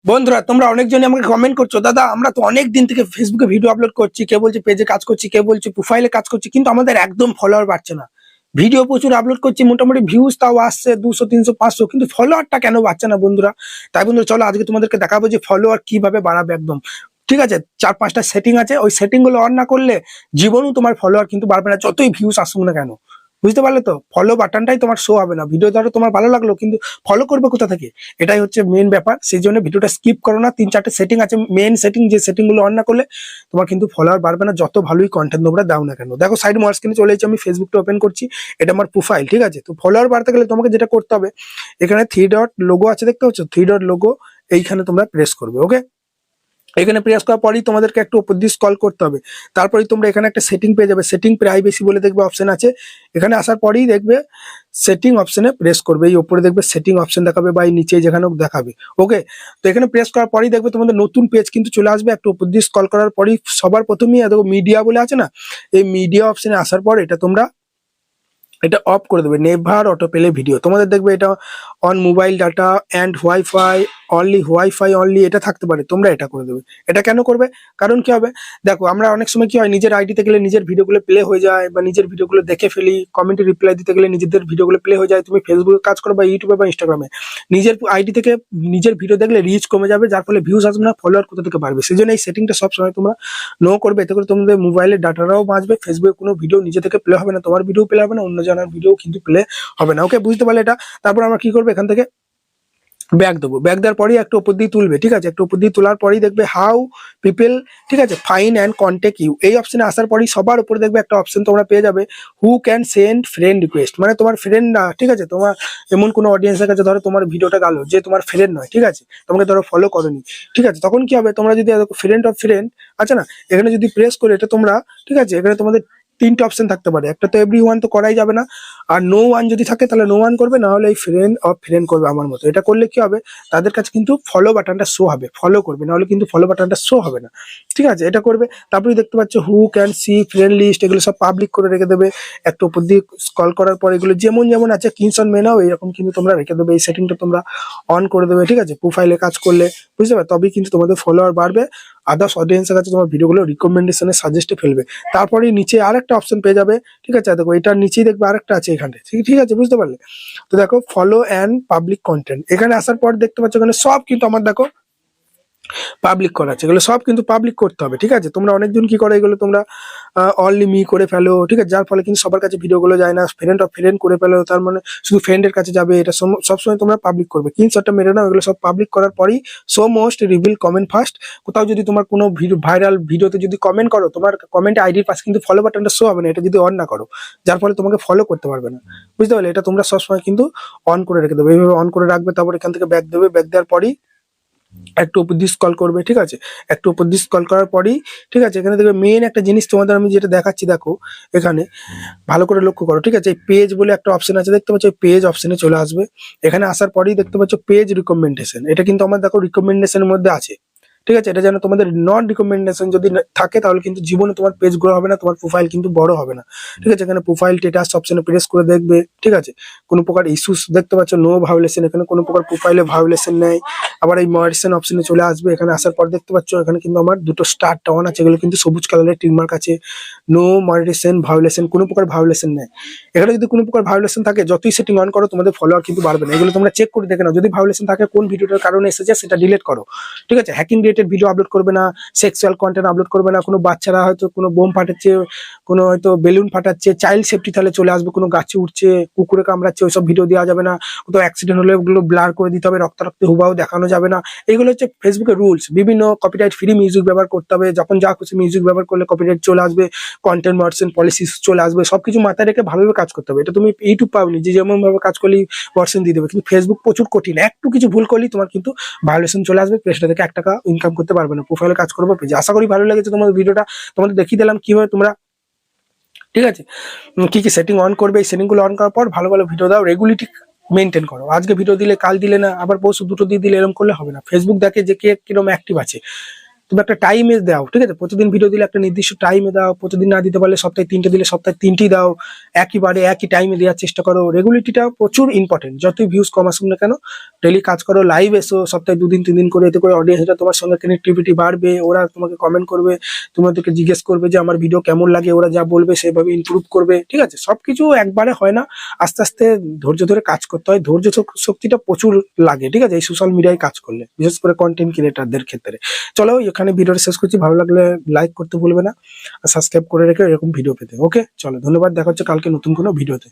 বন্ধুরা তোমরা অনেকজনই আমাকে কমেন্ট করছো, দাদা আমরা তো অনেক দিন থেকে ফেসবুকে ভিডিও আপলোড করছি, কে বলছে পেজে কাজ করছি, কে বলছে প্রোফাইলে কাজ করছি, কিন্তু আমাদের একদম ফলোয়ার বাড়ছে না। ভিডিও প্রচুর আপলোড করছি, মোটামুটি ভিউজ তাও আসছে 200 300 500, কিন্তু ফলোয়ারটা কেন বাড়ছে না বন্ধুরা? তাই বন্ধুরা চলো আজকে তোমাদেরকে দেখাবো যে ফলোয়ার কিভাবে বাড়াবে একদম। ঠিক আছে, 4-5টা সেটিং আছে, ওই সেটিং গুলো অন না করলে জীবনেও তোমার ফলোয়ার কিন্তু বাড়বে না, যতই ভিউজ আসুক না কেন। বুঝতে পারলে তো? ফলো বাটনটাই তোমার শো হবে না। ভিডিও ধরো তোমার ভালো লাগলো, কিন্তু ফলো করবে কোথা থেকে? এটাই হচ্ছে মেন ব্যাপার। সেই জন্য ভিডিওটা স্কিপ করো না। 3-4টে সেটিং আছে, মেন সেটিং, যে সেটিং গুলো অন না করলে তোমার কিন্তু ফলোয়ার বাড়বে না, যত ভালোই কন্টেন্ট তোমরা দাও না কেন। দেখো সাইড মোর স্ক্রিনে চলে এসেছি, আমি ফেসবুকটা ওপেন করছি, এটা আমার প্রোফাইল। ঠিক আছে, তো ফলোয়ার বাড়তে গেলে তোমাকে যেটা করতে হবে, এখানে 3 ডট লোগো আছে, দেখতে পাচ্ছ 3 ডট লোগো, এইখানে তোমরা প্রেস করবে। ওকে, এখানে প্রেস করার পরেই তোমাদেরকে একটু উপর দিয়ে স্ক্রল করতে হবে। তারপরেই তোমরা এখানে একটা সেটিং পেয়ে যাবে, সেটিং প্রাইভেসি বলে দেখবে অপশন আছে। এখানে আসার পরেই দেখবে সেটিং অপশনে প্রেস করবে, এই উপরে দেখবে সেটিং অপশন দেখাবে বা এই নিচে যেখানে দেখাবে। ওকে, তো এখানে প্রেস করার পরেই দেখবে তোমাদের নতুন পেজ কিন্তু চলে আসবে। একটু উপর দিয়ে স্ক্রল করার পরেই সবার প্রথমেই দেখো মিডিয়া বলে আছে না, এই মিডিয়া অপশনে আসার পর এটা অফ করে দেবে, নেভার অটো প্লে ভিডিও। তোমাদের দেখবে এটা on mobile data and wifi only এটা থাকতে পারে, তোমরা এটা করে দেবে। এটা কেন করবে? কারণ কি হবে, দেখো আমরা অনেক সময় কি হয়, নিজের আইডিতে গেলে নিজের ভিডিওগুলো প্লে হয়ে যায়, বা নিজের ভিডিওগুলো দেখে ফেলি, কমেন্টে রিপ্লাই দিতে গেলে নিজেদের ভিডিওগুলো প্লে হয়ে যায়। তুমি ফেসবুকে কাজ করো বা ইউটিউবে বা ইনস্টাগ্রামে, নিজের আইডি থেকে নিজের ভিডিও দেখলে রিচ কমে যাবে, যার ফলে ভিউজ আসবে না, ফলোয়ার কোথা থেকে বাড়বে। সেই জন্য এই সেটিংটা সবসময় তোমরা নো করবে। এতে করে তোমাদের মোবাইলের ডাটাটাও বাঁচবে, ফেসবুকে কোনো ভিডিও নিজে থেকে প্লে হবে না, তোমার ভিডিও প্লে হবে না, অন্য জনের ভিডিও কিন্তু প্লে হবে না। ওকে, বুঝতে পারলে এটা? তারপর আমরা কি করবো, এখান থেকে ব্যাক দেবো। ব্যাক দেওয়ার পরেই একটু উপর দিয়ে তুলবে। ঠিক আছে, একটু উপর দিয়ে তোলার পরেই দেখবে হাউ পিপল, ঠিক আছে, ফাইন অ্যান্ড কন্ট্যাক্ট ইউ, এই অপশনে আসার পরেই সবার উপরে দেখবে একটা অপশন তোমরা পেয়ে যাবে, who can send friend request. মানে তোমার ফ্রেন্ড না, ঠিক আছে, তোমার এমন কোনো অডিয়েন্সের কাছে ধরো তোমার ভিডিওটা গেলো, যে তোমার ফ্রেন্ড নয়, ঠিক আছে, তোমাকে ধরো ফলো করনি, ঠিক আছে, তখন কি হবে, তোমরা যদি ফ্রেন্ড অফ ফ্রেন্ড আছে না, এখানে যদি প্রেস করে এটা তোমরা, ঠিক আছে, এখানে তোমাদের 3টে অপশন থাকতে পারে। একটা তো এভরি ওয়ান তো করাই যাবে না, আর নো ওয়ান যদি থাকে তাহলে নো ওয়ান করবে, না হলে এই ফ্রেন্ড অফ ফ্রেন্ড করবে আমার মতো। এটা করলে কি হবে, তাদের কাছে কিন্তু ফলো বাটনটা শো হবে, ফলো করবে, না হলে কিন্তু ফলো বাটনটা শো হবে না। ঠিক আছে, এটা করবে। তারপরে দেখতে পাচ্ছ who can see friend list, এগুলো সব পাবলিক করে রেখে দেবে। একটু উপর দিয়ে স্ক্রল করার পর এগুলো যেমন যেমন আছে কিনসন মেনাও এরকম কিন্তু তোমরা রেখে দেবে, এই সেটিংটা তোমরা অন করে দেবে। ঠিক আছে, প্রোফাইলে কাজ করলে, বুঝতে পারবে, তবেই কিন্তু তোমাদের ফলোয়ার বাড়বে, আদার্স অডিয়েন্সের কাছে তোমার ভিডিওগুলো রিকমেন্ডেশনে সাজেস্টে ফেলবে। তারপরে নিচে আরেকটা অপশন পেয়ে যাবে। ঠিক আছে, দেখো এটার নিচেই দেখবে আরেকটা আছে এখানে, ঠিক আছে, বুঝতে পারলে? তো দেখো ফলো অ্যান্ড পাবলিক কন্টেন্ট, এখানে আসার পর দেখতে পাচ্ছ এখানে সব কিন্তু আমার দেখো পাবলিক করা আছে, এগুলো সব কিন্তু পাবলিক করতে হবে। ঠিক আছে, তোমরা অনেকজন কি করে, এগুলো তোমরা অনলি মি করে ফেলো, ঠিক আছে, যার ফলে কিন্তু সবার কাছে ভিডিওগুলো যায় না, ফ্রেন্ড অফ ফ্রেন্ড করে ফেলো, তার মানে শুধু ফ্রেন্ডের কাছে যাবে। এটা সবসময় তোমরা পাবলিক করবে, স্ক্রিনশটটা মেরে নাও। এগুলো সব পাবলিক করার পরেই so most reveal comment first, কোথাও যদি তোমার কোনো ভাইরাল ভিডিওতে যদি কমেন্ট করো, তোমার কমেন্ট আইডির পাশে কিন্তু ফলো বাটনটা শো হবে না, এটা যদি অন না করো, যার ফলে তোমাকে ফলো করতে পারবে না। বুঝতে পারলে? এটা তোমরা সবসময় কিন্তু অন করে রেখে দেবে, এইভাবে অন করে রাখবে। তারপর এখান থেকে ব্যাক দেবে, ব্যাক দেওয়ার পরেই একটু উপর দিয়ে স্ক্রল করবে। ঠিক আছে, একটু উপর দিয়ে স্ক্রল করার পরেই, ঠিক আছে, এখানে দেখবে মেন একটা জিনিস তোমাদের আমি যেটা দেখাচ্ছি, দেখো এখানে ভালো করে লক্ষ্য করো। ঠিক আছে, এই পেজ বলে একটা অপশন আছে, দেখতে পাচ্ছ, পেজ অপশনে চলে আসবে। এখানে আসার পরেই দেখতে পাচ্ছ পেজ রিকমেন্ডেশন, এটা কিন্তু আমার দেখো রিকমেন্ডেশনের মধ্যে আছে। ঠিক আছে, এটা যেন তোমাদের নন রিকমেন্ডেশন যদি থাকে, তাহলে কিন্তু জীবনে তোমার পেজ গ্রো হবে না, তোমার প্রোফাইল কিন্তু বড় হবে না। ঠিক আছে, এখানে প্রোফাইল স্ট্যাটাস অপশনে প্রেস করে দেখবে। ঠিক আছে, কোনো প্রকার ইস্যুস দেখতে পাচ্ছ, নো ভায়োলেশন, এখানে কোনো প্রকার প্রোফাইলে ভায়োলেশন নেই। আবার এই মডিফিকেশন অপশনে চলে আসবে, এখানে আসার পর দেখতে পাচ্ছ এখানে কিন্তু আমার দুটো স্টার অন আছে, এগুলো কিন্তু সবুজ কালারের টিক মার্ক আছে, নো মডিফিকেশন ভায়োলেশন, কোনো প্রকার ভায়োলেশন নেই। এখানে যদি কোনো প্রকার ভায়োলেশন থাকে, যতই সেটিং অন করো তোমাদের ফলোয়ার কিন্তু বাড়বে না। এগুলো তোমরা চেক করে দেখে নাও, যদি ভায়োলেশন থাকে কোন ভিডিওটার কারণে এসেছে সেটা ডিলিট করো। ঠিক আছে, হ্যাকিং রিলেটেড ভিডিও আপলোড করবে না, সেক্সুয়াল কন্টেন্ট আপলোড করবে না, কোনো বাচ্চারা হয়তো কোনো বোম ফাটাচ্ছে, কোনো হয়তো বেলুন ফাটাচ্ছে, চাইল্ড সেফটি তাহলে চলে আসবে, কোনো গাছে উঠছে, কুকুরে কামড়াচ্ছে, ওইসব ভিডিও দেওয়া যাবে না। কোথাও অ্যাক্সিডেন্ট হলে ওগুলো ব্লার করে দিতে হবে, রক্তারক্ত হুবাও দেখানো যাবে না। এগুলো হচ্ছে ফেসবুকের রুলস। বিভিন্ন কপিরাইট ফ্রি মিউজিক ব্যবহার করতে হবে, যখন যা খুশি মিউজিক ব্যবহার করলে কপিরাইট চলে আসবে, কন্টেন্ট মডারেশন পলিসি চলে আসবে, সবকিছু মাথায় রেখে ভালোভাবে কাজ করতে হবে। এটা তুমি ইউটিউব পাবনি যে যেমন ভাবে কাজ করলেই ভার্সন দিয়ে দেবে, কিন্তু ফেসবুক প্রচুর কঠিন, একটু কিছু ভুল করলেই তোমার কিন্তু ভায়োলেশন চলে আসবে, পেজটা থেকে 1 টাকা ইনকাম করতে পারবে না, প্রোফাইলে কাজ করবো পেজে। আশা করি ভালো লেগেছে তোমাদের ভিডিওটা, তোমাদের দেখিয়ে দিলাম কিভাবে তোমরা, ঠিক আছে, কি কি সেটিং অন করবে। এই সেটিং গুলো অন করার পর ভালো ভালো ভিডিও দাও, রেগুলারিটি মেনটেন করো। আজকে ভিডিও দিলে কাল দিলে না, আবার পরশু দুটো দিয়ে দিলে এরকম করলে হবে না। ফেসবুক দেখে যে কে কিরকম অ্যাক্টিভ আছে, তুমি একটা টাইমে দাও, ঠিক আছে? প্রতিদিন ভিডিও দিলে একটা নির্দিষ্ট টাইমে দাও, প্রতিদিন না দিতে পারলে সপ্তাহে 3টে দিলে সপ্তাহে 3টি দাও, একইবারে একই টাইমে দেওয়ার চেষ্টা করো। রেগুলারিটিটা প্রচুর ইম্পর্টেন্ট, যতই ভিউজ কম আসুক না কেন ডেলি কাজ করো, লাইভ এসো সপ্তাহে 2 দিন 3 দিন করে, এতে করে অডিয়েন্সরা তোমার সঙ্গে কানেক্টিভিটি বাড়বে, ওরা তোমাকে কমেন্ট করবে, তোমাদেরকে জিজ্ঞেস করবে যে আমার ভিডিও কেমন লাগে, ওরা যা বলবে সেভাবে ইমপ্রুভ করবে, ঠিক আছে? সবকিছু একবারে হয় না, আস্তে আস্তে ধৈর্য ধরে কাজ করতে হয়, ধৈর্য শক্তিটা প্রচুর লাগে, ঠিক আছে? এই সোশ্যাল মিডিয়ায় কাজ করলে, বিশেষ করে কন্টেন্ট ক্রিয়েটারদের ক্ষেত্রে। চলো এখানে ভিডিওটা শেষ করছি, ভালো লাগলে লাইক করতে ভুলবে না, আর সাবস্ক্রাইব করে রেখে এরকম ভিডিও পেতে। ওকে, চলো, ধন্যবাদ, দেখা হচ্ছে কালকে নতুন কোনো ভিডিওতে।